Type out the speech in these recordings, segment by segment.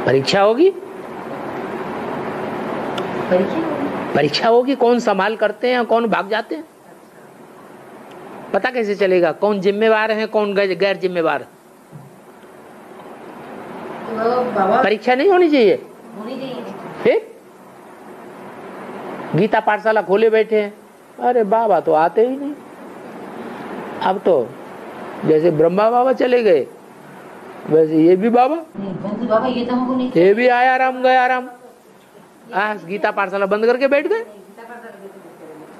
परीक्षा होगी, परीक्षा होगी। कौन संभाल करते हैं, कौन भाग जाते हैं, पता कैसे चलेगा कौन जिम्मेवार है कौन गैर जिम्मेवार। परीक्षा नहीं होनी चाहिए। फिर गीता पाठशाला खोले बैठे हैं, अरे बाबा तो आते ही नहीं। अब तो जैसे ब्रह्मा बाबा चले गए वैसे ये भी बाबा, ये भी आया राम गया राम। गीता पाठशाला बंद करके बैठ गए।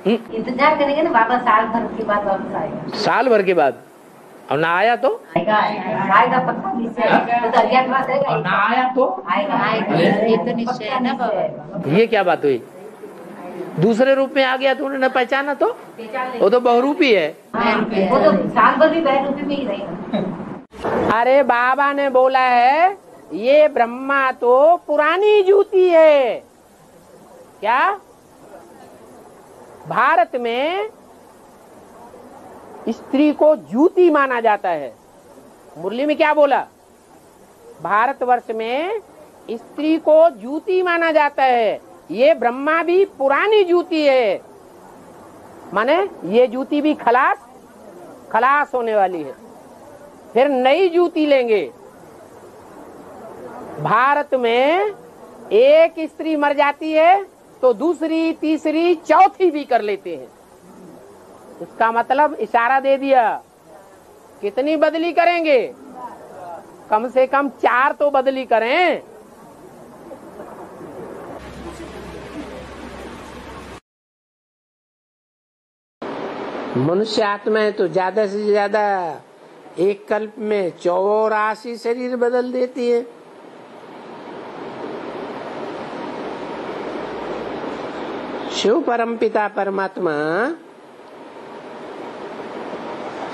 इंतजार करेंगे ना बाबा, साल भर के बाद वापस आएगा। साल भर के बाद, और ना आया तो आएगा पक्का निश्चय। तो ना आया तो आएगा, ये तो निश्चय है ना बाबा। ये क्या बात हुई? दूसरे रूप में आ गया तो उन्होंने पहचाना, तो वो तो बहुरूपी है। वो तो साल भर भी बहुरूपी में ही रहेगा। अरे बाबा ने बोला है ये ब्रह्मा तो पुरानी जूती है। क्या भारत में स्त्री को जूती माना जाता है? मुरली में क्या बोला? भारतवर्ष में स्त्री को जूती माना जाता है। ये ब्रह्मा भी पुरानी जूती है, माने ये जूती भी खलास होने वाली है, फिर नई जूती लेंगे। भारत में एक स्त्री मर जाती है तो दूसरी तीसरी चौथी भी कर लेते हैं। इसका मतलब इशारा दे दिया, कितनी बदली करेंगे? कम से कम 4 तो बदली करें। मनुष्य आत्माएं तो ज्यादा से ज्यादा एक कल्प में 84 शरीर बदल देती है। शिव परमपिता परमात्मा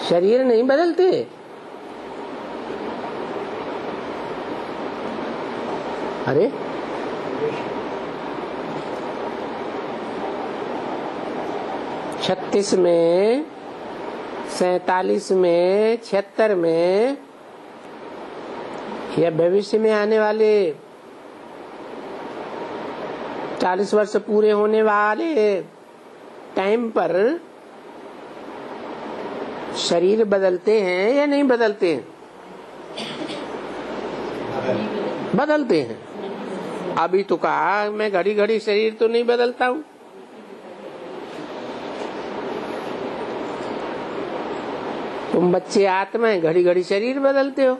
शरीर नहीं बदलते। अरे 36 में, 47 में, 76 में या भविष्य में आने वाले 40 वर्ष पूरे होने वाले टाइम पर शरीर बदलते हैं या नहीं बदलते हैं? बदलते हैं। अभी तो कहा मैं घड़ी घड़ी शरीर तो नहीं बदलता हूँ। तुम बच्चे आत्माएं घड़ी घड़ी शरीर बदलते हो।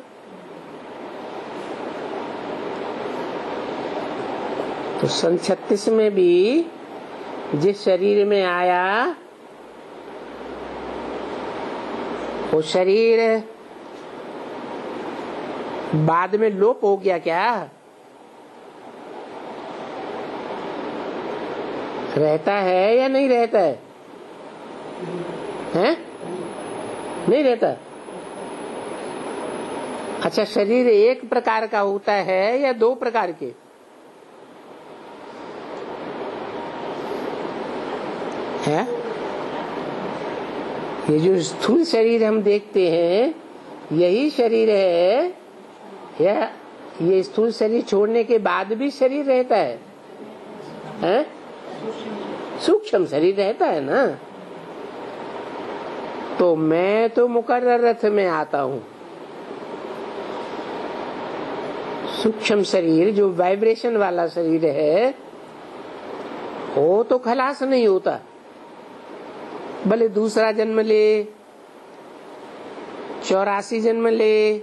तो सन 36 में भी जिस शरीर में आया वो शरीर बाद में लोप हो गया क्या? रहता है या नहीं रहता है? हैं? नहीं रहता। अच्छा, शरीर एक प्रकार का होता है या 2 प्रकार के? है? ये जो स्थूल शरीर हम देखते हैं यही शरीर है या ये स्थूल शरीर छोड़ने के बाद भी शरीर रहता है? हैं? सूक्ष्म शरीर रहता है ना। तो मैं तो मुकर्रर रथ में आता हूँ। सूक्ष्म शरीर जो वाइब्रेशन वाला शरीर है वो तो खलास नहीं होता, भले दूसरा जन्म ले, 84 जन्म ले,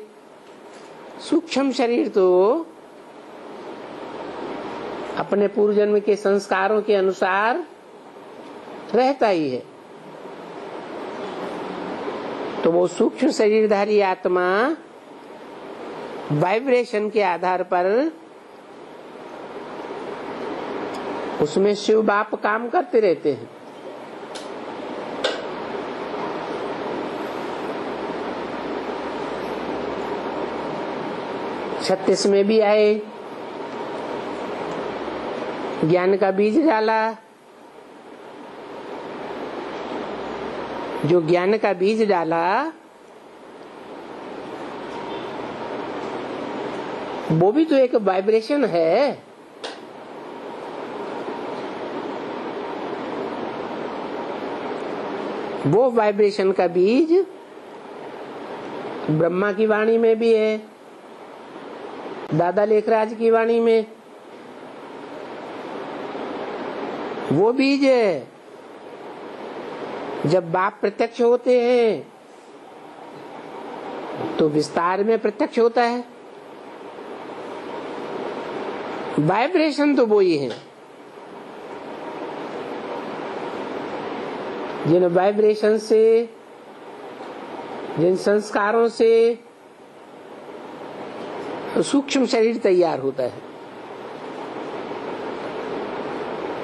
सूक्ष्म शरीर तो अपने पूर्व जन्म के संस्कारों के अनुसार रहता ही है। तो वो सूक्ष्म शरीरधारी आत्मा वाइब्रेशन के आधार पर उसमें शिव बाप काम करते रहते हैं। छत्तीस में भी आए, ज्ञान का बीज डाला। जो ज्ञान का बीज डाला वो भी तो एक वाइब्रेशन है। वो वाइब्रेशन का बीज ब्रह्मा की वाणी में भी है, दादा लेखराज की वाणी में वो बीज है। जब बाप प्रत्यक्ष होते हैं तो विस्तार में प्रत्यक्ष होता है। वाइब्रेशन तो वो ही है। जिन वाइब्रेशन से, जिन संस्कारों से सूक्ष्म शरीर तैयार होता है,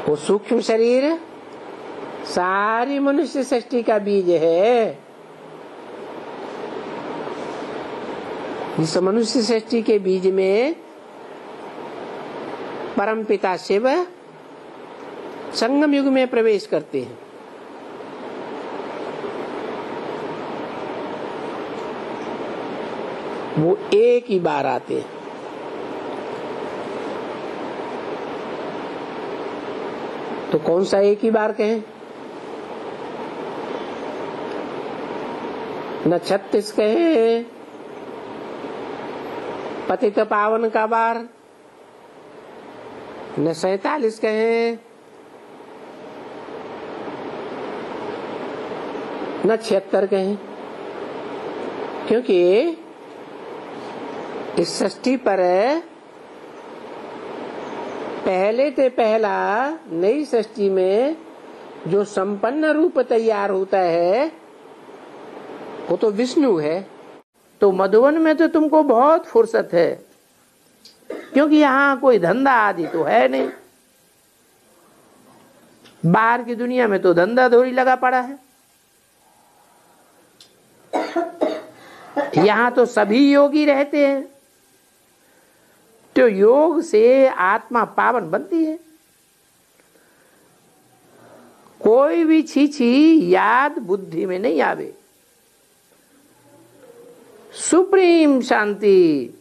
वो सूक्ष्म शरीर सारी मनुष्य सृष्टि का बीज है। इस मनुष्य सृष्टि के बीज में परमपिता शिव संगम युग में प्रवेश करते हैं। वो एक ही बार आते हैं। तो कौन सा एक ही बार कहें? न 36 कहें, पतित पावन का बार, न 47 कहें, न 76 कहें, क्योंकि इस सृष्टि पर पहले से पहला नई सृष्टि में जो संपन्न रूप तैयार होता है वो तो विष्णु है। तो मधुवन में तो तुमको बहुत फुर्सत है, क्योंकि यहाँ कोई धंधा आदि तो है नहीं। बाहर की दुनिया में तो धंधा धोरी लगा पड़ा है। यहाँ तो सभी योगी रहते हैं, तो योग से आत्मा पावन बनती है। कोई भी छीछी याद बुद्धि में नहीं आवे। सुप्रीम शांति,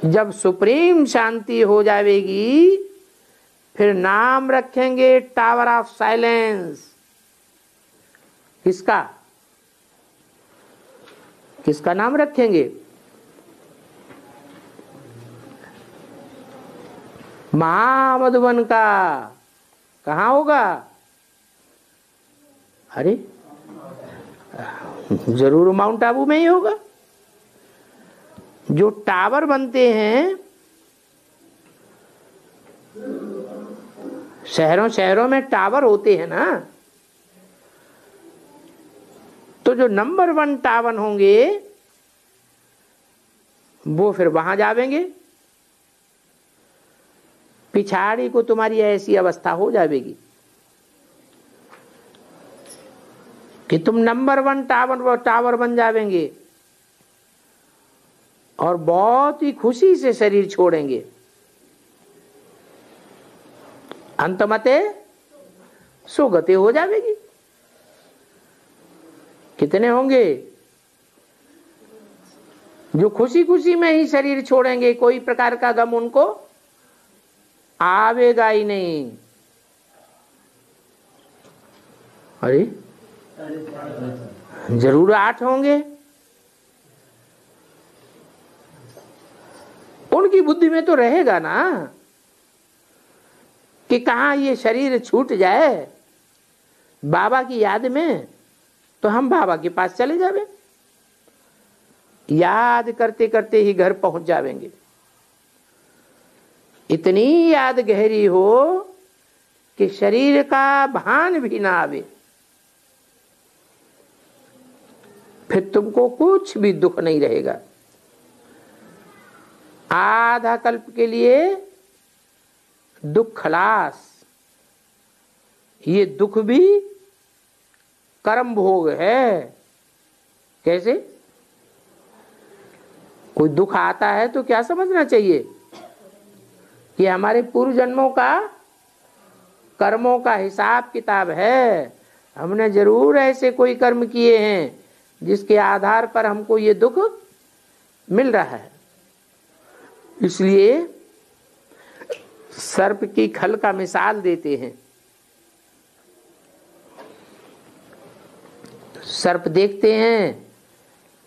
जब सुप्रीम शांति हो जाएगी फिर नाम रखेंगे टावर ऑफ साइलेंस। किसका? किसका नाम रखेंगे? महामधुवन का। कहाँ होगा? अरे जरूर माउंट आबू में ही होगा। जो टावर बनते हैं शहरों शहरों में, टावर होते हैं ना, तो जो नंबर 1 टावर होंगे वो फिर वहां जावेंगे। पिछाड़ी को तुम्हारी ऐसी अवस्था हो जाएगी कि तुम नंबर 1 टावर बन जावेंगे और बहुत ही खुशी से शरीर छोड़ेंगे। अंतमते सुगति हो जाएगी। कितने होंगे जो खुशी खुशी में ही शरीर छोड़ेंगे, कोई प्रकार का गम उनको आवेगा ही नहीं। अरे जरूर 8 होंगे। उनकी बुद्धि में तो रहेगा ना कि कहाँ ये शरीर छूट जाए बाबा की याद में, तो हम बाबा के पास चले जावे। याद करते करते ही घर पहुंच जावेंगे। इतनी याद गहरी हो कि शरीर का भान भी ना आवे। फिर तुमको कुछ भी दुख नहीं रहेगा। आधा कल्प के लिए दुख खलास। ये दुख भी कर्म भोग है। कैसे? कोई दुख आता है तो क्या समझना चाहिए कि हमारे पूर्व जन्मों का कर्मों का हिसाब किताब है। हमने जरूर ऐसे कोई कर्म किए हैं जिसके आधार पर हमको ये दुख मिल रहा है। इसलिए सर्प की खल का मिसाल देते हैं। सर्प देखते हैं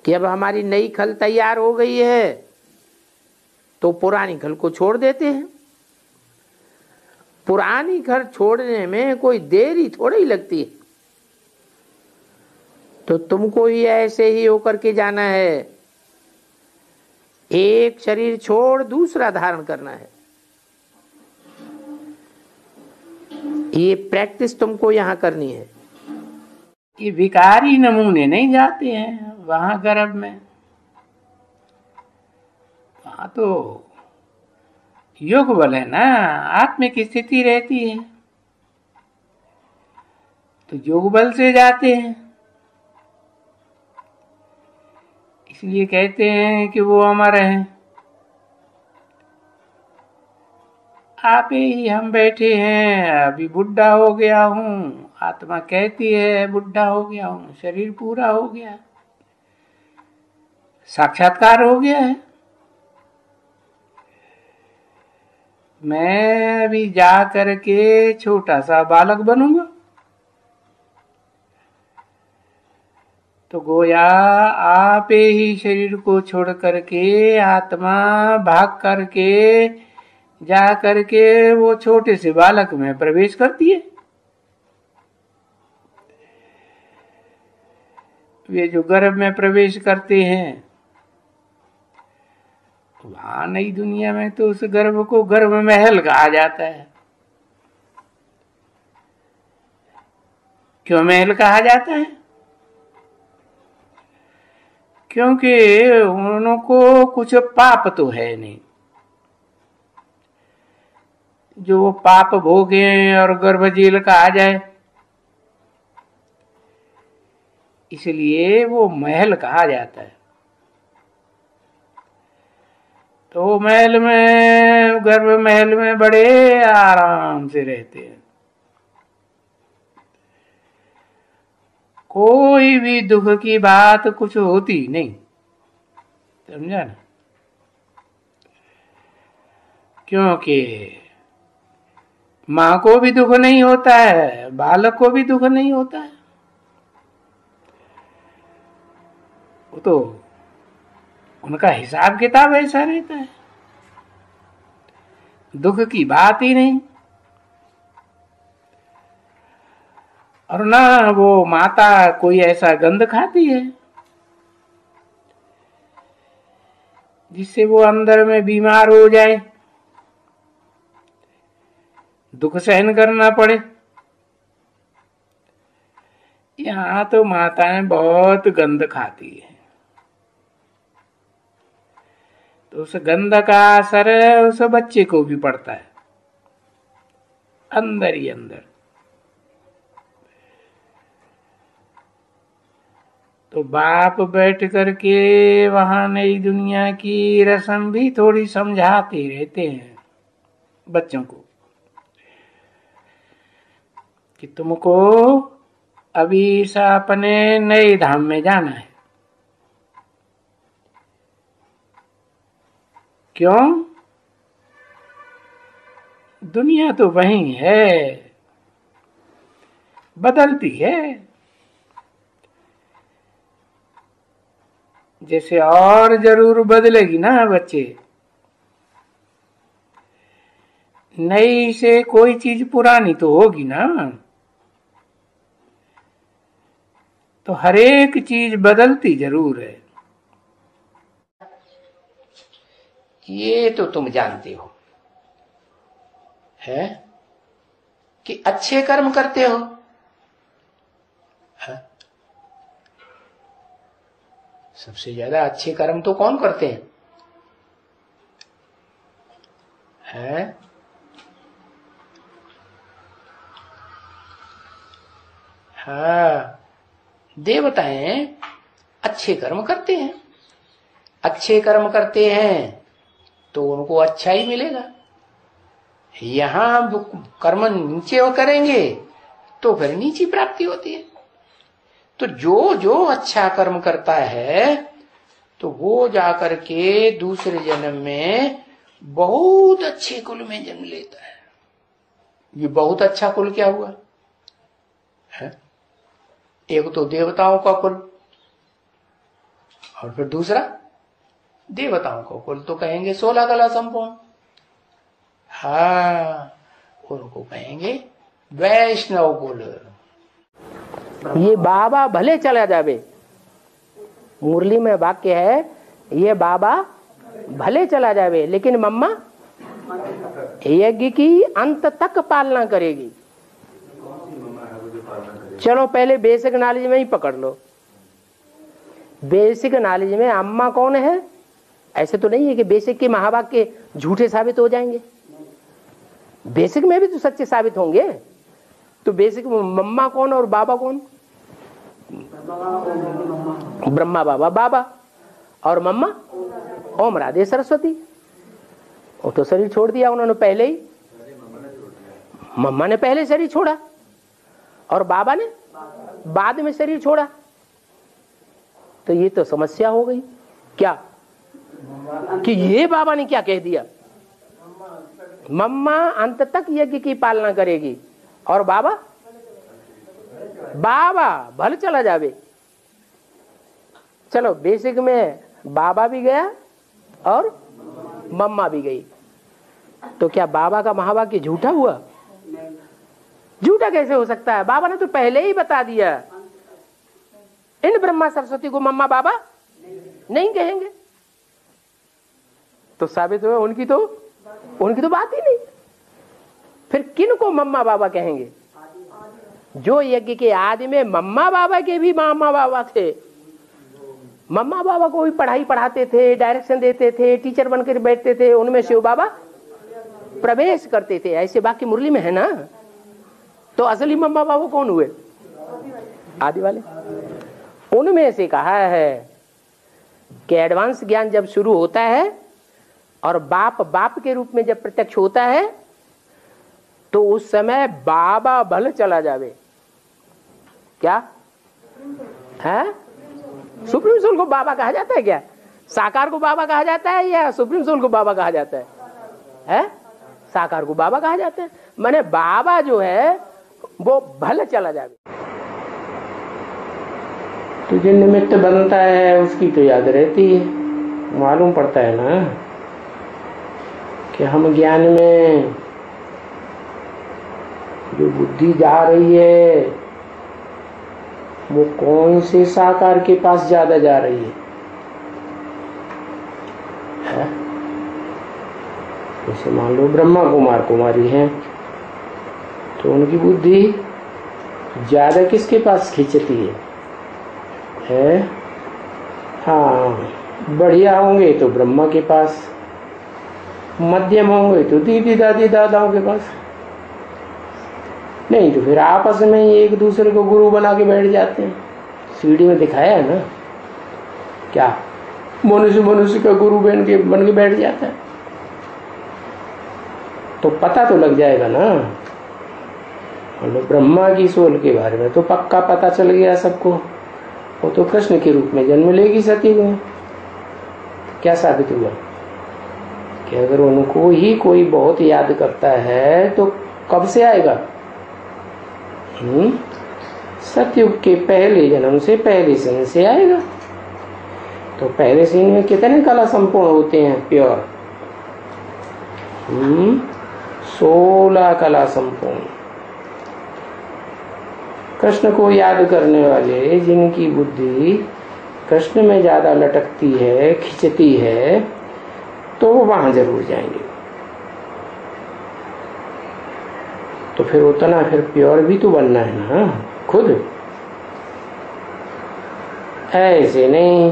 कि अब हमारी नई खल तैयार हो गई है, तो पुरानी खल को छोड़ देते हैं। पुरानी खल छोड़ने में कोई देरी थोड़ी ही लगती है। तो तुमको ही ऐसे ही होकर के जाना है, एक शरीर छोड़ दूसरा धारण करना है। ये प्रैक्टिस तुमको यहां करनी है। ये विकारी नमूने नहीं जाते हैं वहां गर्भ में, वहां तो योग बल है ना, आत्मिक स्थिति रहती है, तो योग बल से जाते हैं। इसलिए कहते हैं कि वो अमर हैं। आप ही हम बैठे हैं, अभी बुढ़ा हो गया हूँ, आत्मा कहती है बुढ़ा हो गया हूँ, शरीर पूरा हो गया, साक्षात्कार हो गया है। मैं अभी जा करके छोटा सा बालक बनूंगा, तो गोया आप ही शरीर को छोड़ करके आत्मा भाग करके जा करके वो छोटे से बालक में प्रवेश करती है। वे जो गर्भ में प्रवेश करते हैं, वहां नई दुनिया में तो उस गर्भ को गर्भ महल कहा जाता है। क्यों महल कहा जाता है? क्योंकि उनको कुछ पाप तो है नहीं, जो वो पाप भोगे और गर्भ जेल कहा जाए, इसलिए वो महल कहा जाता है। तो महल में, गर्भ महल में बड़े आराम से रहते हैं, कोई भी दुख की बात कुछ होती नहीं, समझा ना? क्योंकि मां को भी दुख नहीं होता है, बालक को भी दुख नहीं होता है, वो तो उनका हिसाब किताब ऐसा रहता है, दुख की बात ही नहीं। और ना वो माता कोई ऐसा गंध खाती है जिससे वो अंदर में बीमार हो जाए, दुख सहन करना पड़े। यहाँ तो माताएं बहुत गंध खाती है, तो उस गंध का असर उस बच्चे को भी पड़ता है अंदर ही अंदर। तो बाप बैठ करके वहां नई दुनिया की रस्म भी थोड़ी समझाते रहते हैं बच्चों को कि तुमको अभी अपने नए धाम में जाना है। क्यों? दुनिया तो वही है, बदलती है, जैसे और जरूर बदलेगी ना बच्चे। नई से कोई चीज पुरानी तो होगी ना, तो हर एक चीज बदलती जरूर है। ये तो तुम जानते हो है कि अच्छे कर्म करते हो, है? सबसे ज्यादा अच्छे कर्म तो कौन करते हैं? हाँ, देवताएं अच्छे कर्म करते हैं, अच्छे कर्म करते हैं तो उनको अच्छा ही मिलेगा। यहां कर्म नीचे वो करेंगे तो फिर नीची प्राप्ति होती है। तो जो जो अच्छा कर्म करता है तो वो जाकर के दूसरे जन्म में बहुत अच्छे कुल में जन्म लेता है। ये बहुत अच्छा कुल क्या हुआ है? एक तो देवताओं का कुल और फिर दूसरा देवताओं का कुल तो कहेंगे 16 कला संपूर्ण। हाँ, उनको कहेंगे वैष्णव कुल। ये बाबा भले चला जावे, मुरली में वाक्य है, ये बाबा भले चला जावे लेकिन मम्मा यज्ञ की अंत तक पालना करेगी। चलो पहले बेसिक नॉलेज में ही पकड़ लो। बेसिक नॉलेज में अम्मा कौन है? ऐसे तो नहीं है कि बेसिक के महावाक्य झूठे साबित हो जाएंगे, बेसिक में भी तो सच्चे साबित होंगे। तो बेसिक में मम्मा कौन और बाबा कौन? ब्रह्मा बाबा बाबा, और मम्मा ओम राधे सरस्वती। वो तो शरीर छोड़ दिया उन्होंने पहले ही, मम्मा ने पहले शरीर छोड़ा और बाबा ने बाद में शरीर छोड़ा। तो ये तो समस्या हो गई क्या कि ये बाबा ने क्या कह दिया, मम्मा अंत तक यज्ञ की पालना करेगी और बाबा भले चला जावे। चलो बेसिक में बाबा भी गया और मम्मा भी गई, तो क्या बाबा का महावाक्य झूठा हुआ? झूठा कैसे हो सकता है? बाबा ने तो पहले ही बता दिया, इन ब्रह्मा सरस्वती को मम्मा बाबा नहीं कहेंगे। तो साबित हुआ उनकी तो बात ही नहीं। फिर किन को मम्मा बाबा कहेंगे? जो यज्ञ के आदि में मम्मा बाबा के भी मामा बाबा थे। मम्मा बाबा को भी पढ़ाई पढ़ाते थे, डायरेक्शन देते थे, टीचर बनकर बैठते थे, उनमें शिव बाबा प्रवेश करते थे। ऐसे बाकी मुरली में है ना। तो असली मम्मा बाबा कौन हुए? आदि वाले। उनमें से कहा है कि एडवांस ज्ञान जब शुरू होता है और बाप के रूप में जब प्रत्यक्ष होता है तो उस समय बाबा भले चला जावे। क्या है? सुप्रीम सोल को बाबा कहा जाता है क्या? साकार को बाबा कहा जाता है या सुप्रीम सोल को बाबा कहा जाता है? साकार को बाबा कहा जाता है। माने बाबा जो है वो भले चला जावे। तो जो निमित्त बनता है उसकी तो याद रहती है। मालूम पड़ता है ना कि हम ज्ञान में जो बुद्धि जा रही है वो कौन से साकार के पास ज्यादा जा रही है? जैसे मान लो ब्रह्मा कुमार कुमारी हैं तो उनकी बुद्धि ज्यादा किसके पास खींचती है? हाँ, बढ़िया होंगे तो ब्रह्मा के पास, मध्यम होंगे तो दीदी दादी दादाओं के पास, नहीं तो फिर आपस में ही एक दूसरे को गुरु बना के बैठ जाते हैं। सीढ़ी में दिखाया है ना, क्या मनुष्य का गुरु बन के बैठ जाता है। तो पता तो लग जाएगा ना। मतलब ब्रह्मा की सोल के बारे में तो पक्का पता चल गया सबको। वो तो कृष्ण के रूप में जन्म लेगी सती में। क्या साबित हुआ कि अगर उनको ही कोई बहुत याद करता है तो कब से आएगा? सतयुग के पहले जन्म से, पहले sin से आएगा। तो पहले sin में कितने कला संपूर्ण होते हैं? प्योर 16 कला संपूर्ण। कृष्ण को याद करने वाले जिनकी बुद्धि कृष्ण में ज्यादा लटकती है, खिंचती है, तो वो वहां जरूर जाएंगे। तो फिर उतना फिर प्योर भी तो बनना है ना खुद। ऐसे नहीं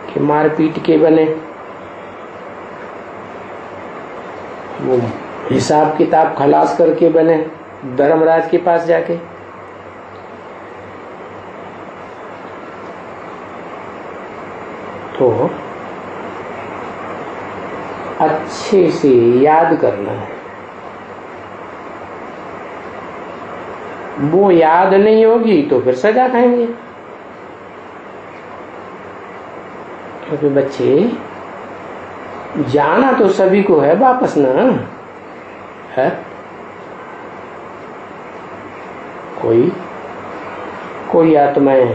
कि मार पीट के बने, वो हिसाब किताब खलास करके बने धर्मराज के पास जाके। तो अच्छे से याद करना है। वो याद नहीं होगी तो फिर सजा खाएंगे। क्योंकि बच्चे जाना तो सभी को है वापस ना है। कोई आत्माएं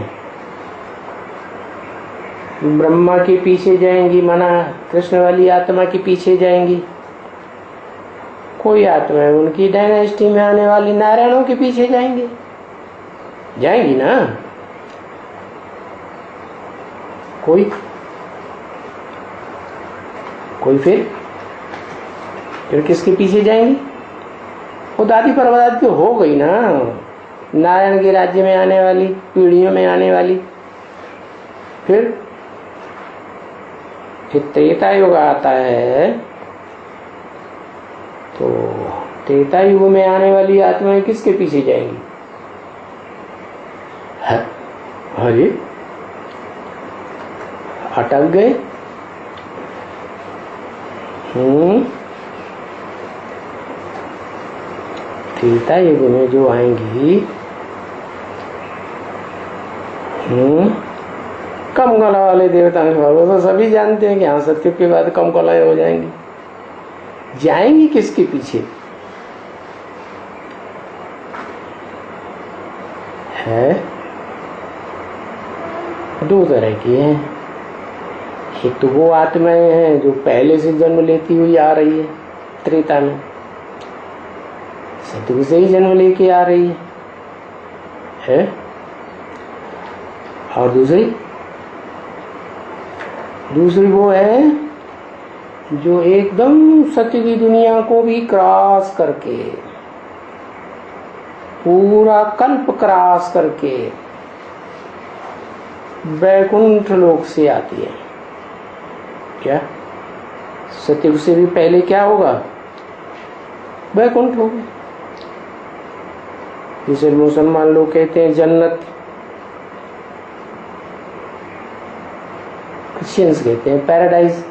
ब्रह्मा के पीछे जाएंगी, माना कृष्ण वाली आत्मा के पीछे जाएंगी। कोई आत्माएं उनकी डायनेस्टी में आने वाली नारायणों के पीछे जाएंगी ना। कोई फिर किसके पीछे जाएंगी? वो दादी परदादी तो हो गई ना, नारायण के राज्य में आने वाली, पीढ़ियों में आने वाली। फिर त्रेता युग आता है तो त्रेता युग में आने वाली आत्माएं किसके पीछे जाएंगी? अरे अटक गए। त्रेता युग में जो आएंगी कम कला वाले देवता तो सभी जानते हैं कि हाँ सत्युग के बाद कम कलाएं हो जाएंगी किसके पीछे है? दो तरह की है। एक तो वो आत्माएं हैं जो पहले से जन्म लेती हुई आ रही है, त्रेता में सत्युग से ही जन्म लेके आ रही है। और दूसरी वो है जो एकदम सत्य की दुनिया को भी क्रॉस करके, पूरा कल्प क्रॉस करके वैकुंठ लोक से आती है। क्या सत्युग से भी पहले क्या होगा? वैकुंठ होगा, जिसे मुसलमान लोग कहते हैं जन्नत, क्रिश्चियंस कहते हैं पैराडाइज।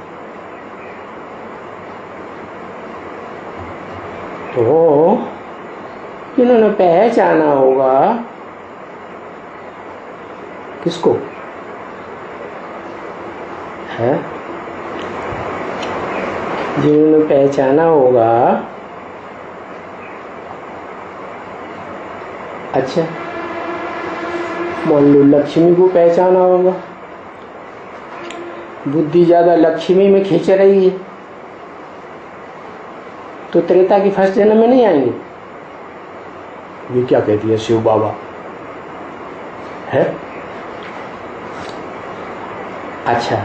तो इन्होंने पहचाना होगा किसको है? जिन्होंने पहचाना होगा, अच्छा मान लो लक्ष्मी को पहचाना होगा, बुद्धि ज्यादा लक्ष्मी में खींच रही है तो त्रेता की फर्स्ट जन्म में नहीं आएंगे। ये क्या कहती है शिव बाबा है? अच्छा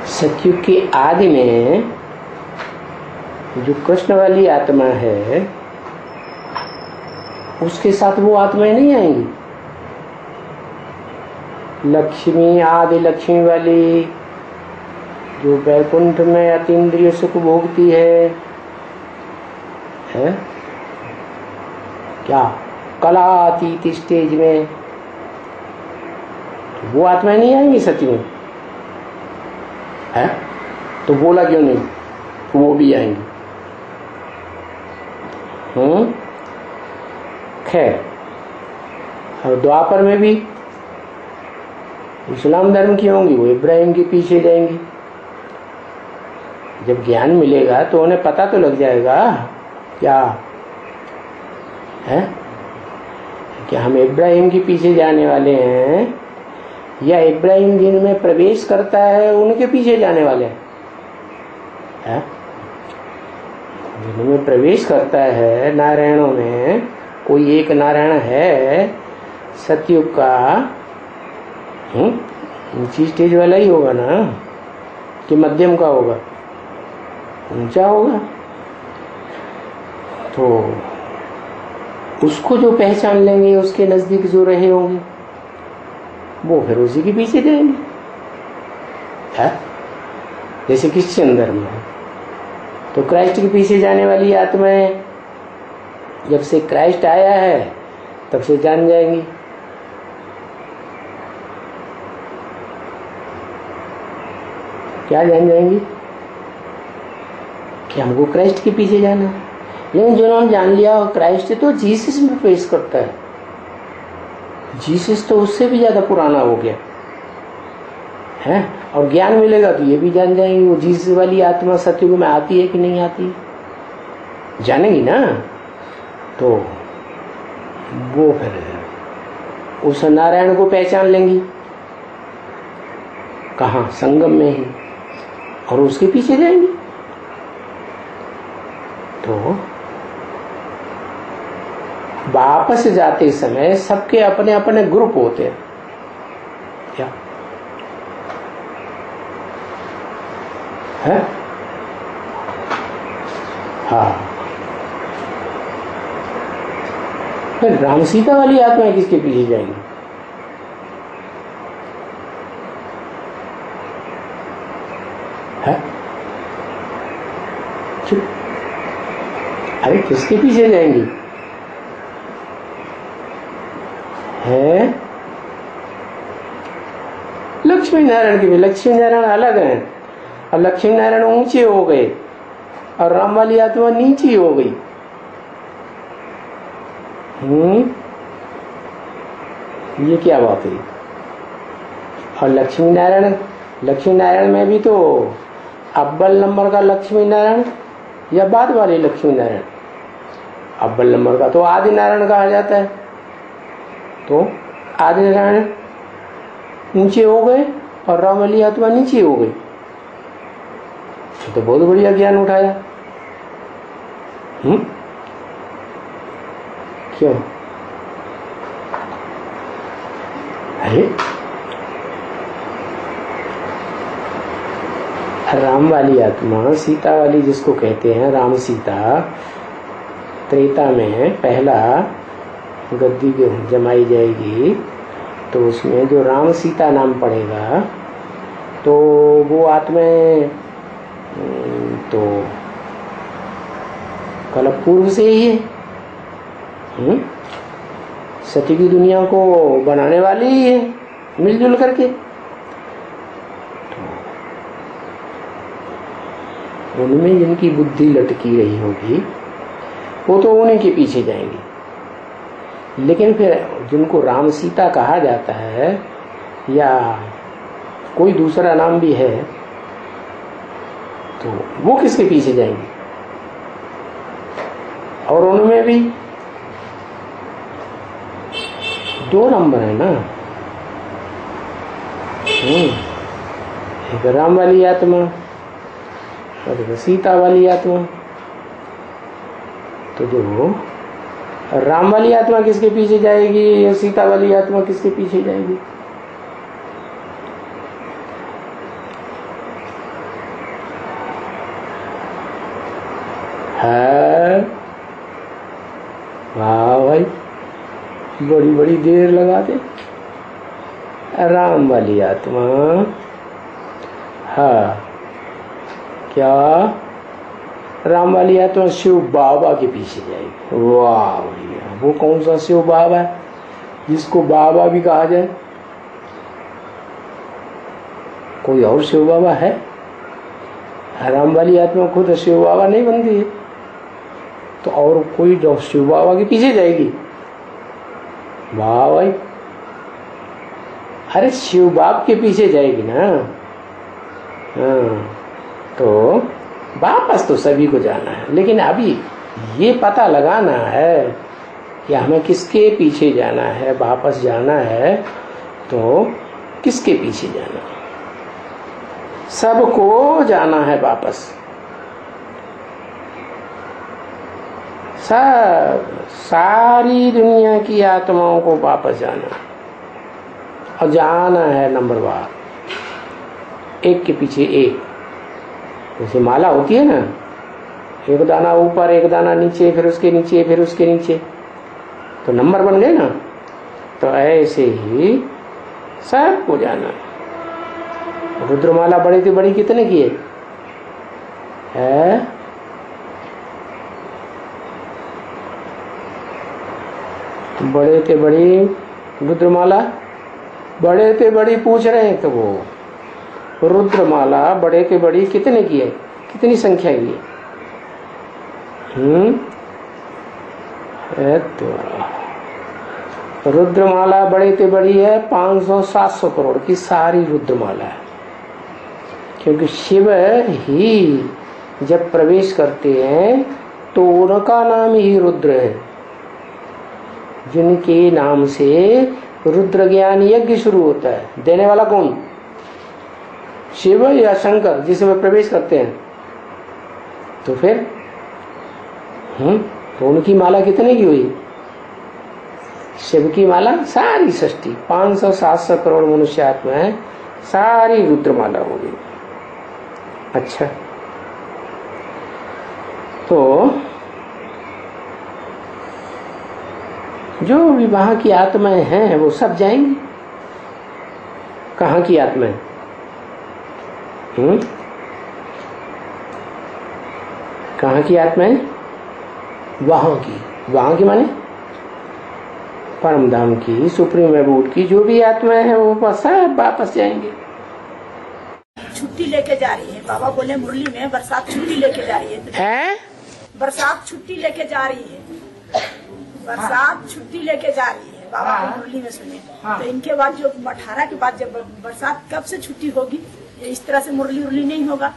सत्युग के आदि में जो कृष्ण वाली आत्मा है उसके साथ वो आत्माएं नहीं आएंगी। लक्ष्मी, आदि लक्ष्मी वाली जो वैकुंठ में अतीन्द्रिय सुख भोगती है क्या कलातीत स्टेज में, तो वो आत्माएं नहीं आएंगी सत्य में है? तो बोला क्यों नहीं वो भी आएंगी? खैर, और द्वापर में भी इस्लाम धर्म की होंगी, वो इब्राहिम के पीछे जाएंगी। जब ज्ञान मिलेगा तो उन्हें पता तो लग जाएगा क्या है कि हम इब्राहिम के पीछे जाने वाले हैं या इब्राहिम जिनमें प्रवेश करता है उनके पीछे जाने वाले हैं। जिनमें प्रवेश करता है नारायणों में, कोई एक नारायण है सतयुग का, ऊंची स्टेज वाला ही होगा ना कि मध्यम का होगा? ऊंचा होगा। तो उसको जो पहचान लेंगे, उसके नजदीक जो रहे होंगे वो फिर उसी के पीछे जाएंगे है? जैसे क्रिश्चियन धर्म है तो क्राइस्ट के पीछे जाने वाली आत्माएं जब से क्राइस्ट आया है तब से जान जाएंगी। क्या जान जाएंगी? कि हमको क्राइस्ट के पीछे जाना है। लेकिन जिन्होंने जान लिया क्राइस्ट तो जीसस में प्रवेश करता है, जीसस तो उससे भी ज्यादा पुराना हो गया है। और ज्ञान मिलेगा तो ये भी जान जाएंगे वो जीस वाली आत्मा सतयुग में आती है कि नहीं आती, जानेंगी ना। तो वो फिर उस नारायण को पहचान लेंगी कहाँ, संगम में ही, और उसके पीछे जाएंगी। तो वापस जाते समय सबके अपने अपने ग्रुप होते हैं क्या है? हाँ, फिर राम सीता वाली आत्माएं किसके पीछे जाएंगी? है? चुप, अरे किसके पीछे जाएंगी? है लक्ष्मी नारायण के भी। लक्ष्मी नारायण अलग है, और लक्ष्मी नारायण ऊंचे हो गए और राम वाली आत्मा नीची हो गई। ये क्या बात है? और लक्ष्मी नारायण में भी तो अव्वल नंबर का लक्ष्मी नारायण या बाद वाले लक्ष्मी नारायण? अव्वल नंबर का तो आदि नारायण कहा जाता है। तो आदि नारायण ऊंचे हो गए और राम वाली आत्मा नीचे हो गई। तो बहुत बढ़िया ज्ञान उठाया। क्यों? अरे राम वाली आत्मा, सीता वाली जिसको कहते हैं, राम सीता, त्रेता में पहला गद्दी जमाई जाएगी तो उसमें जो राम सीता नाम पड़ेगा तो वो आत्माएं तो कल पूर्व से ही है, सती की दुनिया को बनाने वाली ही है मिलजुल करके। तो उनमें जिनकी बुद्धि लटकी रही होगी वो तो उन्हीं के पीछे जाएंगी। लेकिन फिर जिनको राम सीता कहा जाता है या कोई दूसरा नाम भी है तो वो किसके पीछे जाएंगे? और उनमें भी दो नंबर है ना, एक राम वाली आत्मा और एक सीता वाली आत्मा। तो जो राम वाली आत्मा किसके पीछे जाएगी या सीता वाली आत्मा किसके पीछे जाएगी? है वाह भाई, बड़ी बड़ी देर लगाते। राम वाली आत्मा, हाँ क्या राम वाली आत्मा शिव बाबा के पीछे जाएगी। वाह भैया, वो कौन सा शिव बाबा है जिसको बाबा भी कहा जाए? कोई और शिव बाबा है? राम वाली आत्मा खुद शिव बाबा नहीं बनती है तो और कोई जो शिव बाबा के पीछे जाएगी? वाह भाई, अरे शिव बाप के पीछे जाएगी ना। हाँ, तो वापस तो सभी को जाना है, लेकिन अभी ये पता लगाना है कि हमें किसके पीछे जाना है। वापस जाना है तो किसके पीछे जाना है? सबको जाना है वापस, सब सारी दुनिया की आत्माओं को वापस जाना है। और जाना है नंबरवार, एक के पीछे एक। जैसे माला होती है ना, एक दाना ऊपर एक दाना नीचे, फिर उसके नीचे, फिर उसके नीचे, तो नंबर बन गए ना। तो ऐसे ही सबको जाना। रुद्रमाला बड़ी थी बड़ी कितने की है? बड़े थे बड़ी रुद्रमाला, बड़े थे बड़ी पूछ रहे हैं तो वो रुद्रमाला बड़े के बड़ी कितने की है, कितनी संख्या की है? तो रुद्रमाला बड़े ते बड़ी है 500-700 करोड़ की सारी रुद्रमाला है। क्योंकि शिव ही जब प्रवेश करते हैं तो उनका नाम ही रुद्र है, जिनके नाम से रुद्र ज्ञान यज्ञ शुरू होता है। देने वाला कौन? शिव या शंकर, जिसमें प्रवेश करते हैं। तो फिर तो उनकी माला कितने की हुई? शिव की माला सारी सृष्टि 500-700 करोड़ मनुष्य आत्मा है, सारी रुद्रमाला हो गई। अच्छा, तो जो विवाह की आत्माएं हैं वो सब जाएंगी। कहाँ की आत्माएं? कहाँ की आत्माएं? वहां की माने परम धाम की, सुप्रीम एबोड की जो भी आत्माएं हैं वो सब वापस जाएंगे। छुट्टी लेके जा रही है, बाबा बोले मुरली में बरसात छुट्टी लेके जा रही है। बरसात छुट्टी लेके जा रही है, बरसात छुट्टी लेके जा रही है, बाबा की मुरली में सुने। तो इनके बाद जो 18 के बाद जब बरसात कब से छुट्टी होगी, इस तरह से मुरली उरली नहीं होगा।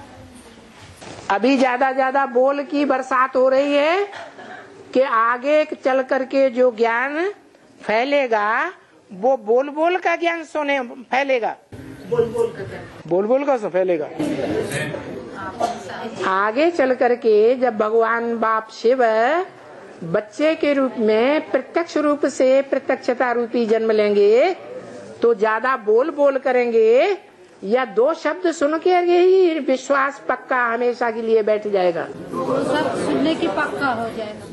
अभी ज्यादा बोल की बरसात हो रही है कि आगे चल करके जो ज्ञान फैलेगा वो बोल का ज्ञान सुने फैलेगा। बोल का फैलेगा। आगे चल करके जब भगवान बाप शिव बच्चे के रूप में प्रत्यक्ष रूप से प्रत्यक्षता रूपी जन्म लेंगे तो ज्यादा बोल करेंगे या 2 शब्द सुन के ही विश्वास पक्का हमेशा के लिए बैठ जाएगा। 2 शब्द सुनने की पक्का हो जाएगा।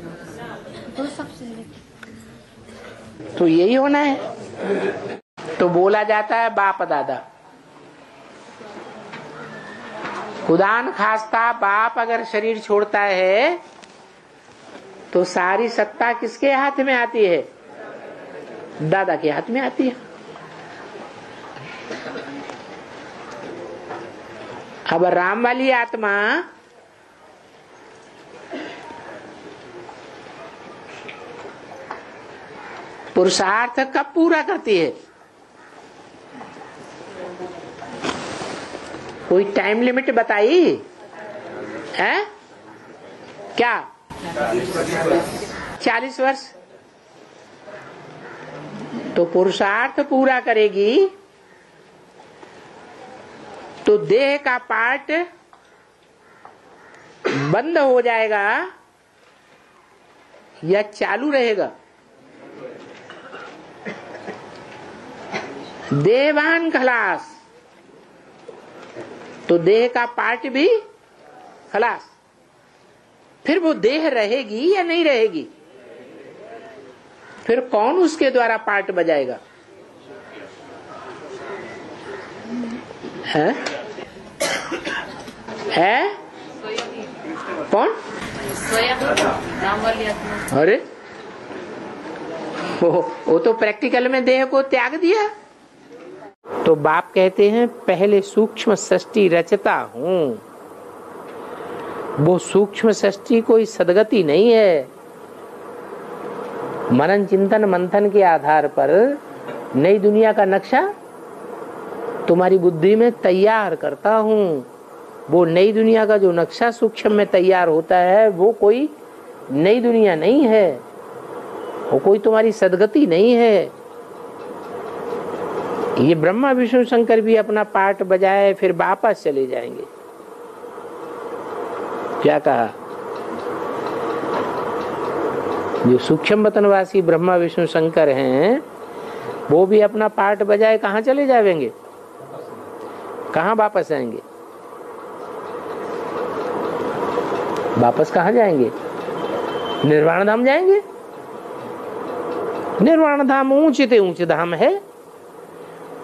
2 शब्द सुनने की तो यही होना है। तो बोला जाता है बाप दादा, खुदान खास्ता बाप अगर शरीर छोड़ता है तो सारी सत्ता किसके हाथ में आती है? दादा के हाथ में आती है। अब राम वाली आत्मा पुरुषार्थ कब पूरा करती है? कोई टाइम लिमिट बताई है क्या? 40 वर्ष। तो पुरुषार्थ पूरा करेगी तो देह का पार्ट बंद हो जाएगा या चालू रहेगा? देहवान खलास तो देह का पार्ट भी खलास। फिर वो देह रहेगी या नहीं रहेगी? फिर कौन उसके द्वारा पार्ट बजाएगा? है कौन? अरे वो तो प्रैक्टिकल में देह को त्याग दिया। तो बाप कहते हैं पहले सूक्ष्म सृष्टि रचता हूं। वो सूक्ष्म सृष्टि कोई सदगति नहीं है। मनन चिंतन मंथन के आधार पर नई दुनिया का नक्शा तुम्हारी बुद्धि में तैयार करता हूं। वो नई दुनिया का जो नक्शा सूक्ष्म में तैयार होता है वो कोई नई दुनिया नहीं है, वो कोई तुम्हारी सदगति नहीं है। ये ब्रह्मा विष्णु शंकर भी अपना पार्ट बजाए फिर वापस चले जाएंगे। क्या कहा? जो सूक्ष्म वतनवासी ब्रह्मा विष्णु शंकर हैं वो भी अपना पार्ट बजाए कहाँ चले जाएंगे? कहाँ वापस आएंगे? वापस कहाँ जाएंगे? निर्वाण धाम जाएंगे। निर्वाण धाम ऊंचे ऊंचे धाम है।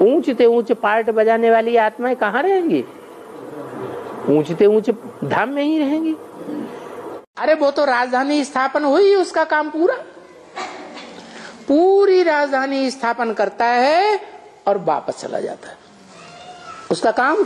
ऊंचे ऊंचे पार्ट बजाने वाली आत्माएं कहाँ रहेंगी? ऊंचे ऊंचे धाम में ही रहेंगी। अरे वो तो राजधानी स्थापन हुई, उसका काम पूरी राजधानी स्थापन करता है और वापस चला जाता है। उसका काम